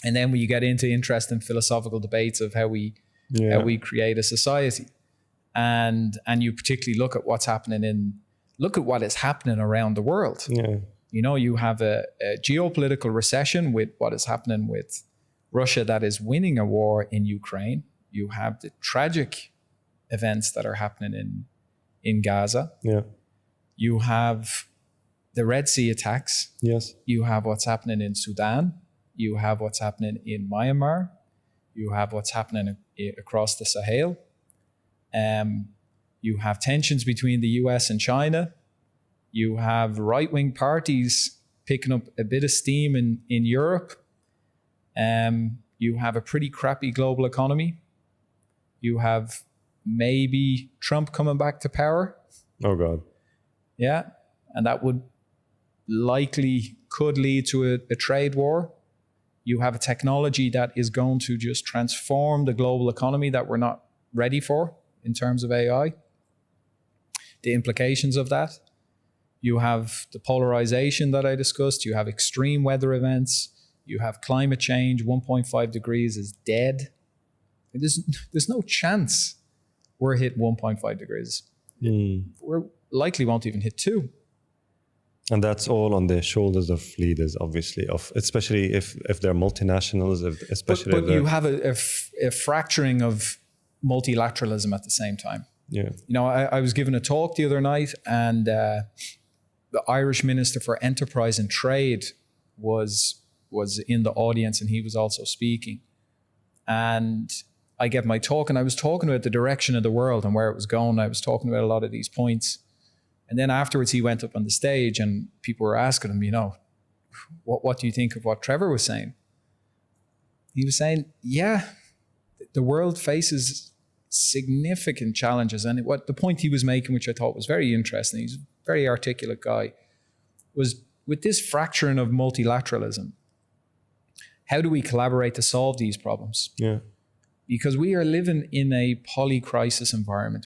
And then we get into interesting philosophical debates of how we create a society. And you particularly look at what is happening around the world. Yeah. You know, you have a geopolitical recession with what is happening with Russia that is winning a war in Ukraine. You have the tragic events that are happening in Gaza. Yeah. You have the Red Sea attacks. Yes. You have what's happening in Sudan. You have what's happening in Myanmar. You have what's happening across the Sahel. You have tensions between the US and China. You have right-wing parties picking up a bit of steam in Europe. You have a pretty crappy global economy. You have maybe Trump coming back to power. Oh, God. Yeah. And that could lead to a trade war. You have a technology that is going to just transform the global economy that we're not ready for in terms of AI. The implications of that. You have the polarization that I discussed. You have extreme weather events. You have climate change. 1.5 degrees is dead. There's no chance we're hit 1.5 degrees. We're likely won't even hit 2. And that's all on the shoulders of leaders, obviously, especially if they're multinationals, but you have a fracturing of multilateralism at the same time. Yeah. You know, I was given a talk the other night, and the Irish Minister for Enterprise and Trade was in the audience, and he was also speaking. And I gave my talk, and I was talking about the direction of the world and where it was going. I was talking about a lot of these points. And then afterwards, he went up on the stage, and people were asking him, you know, what do you think of what Trevor was saying? He was saying, yeah, the world faces significant challenges. And what the point he was making, which I thought was very interesting, he's a very articulate guy, was with this fracturing of multilateralism, how do we collaborate to solve these problems? Yeah. Because we are living in a poly-crisis environment.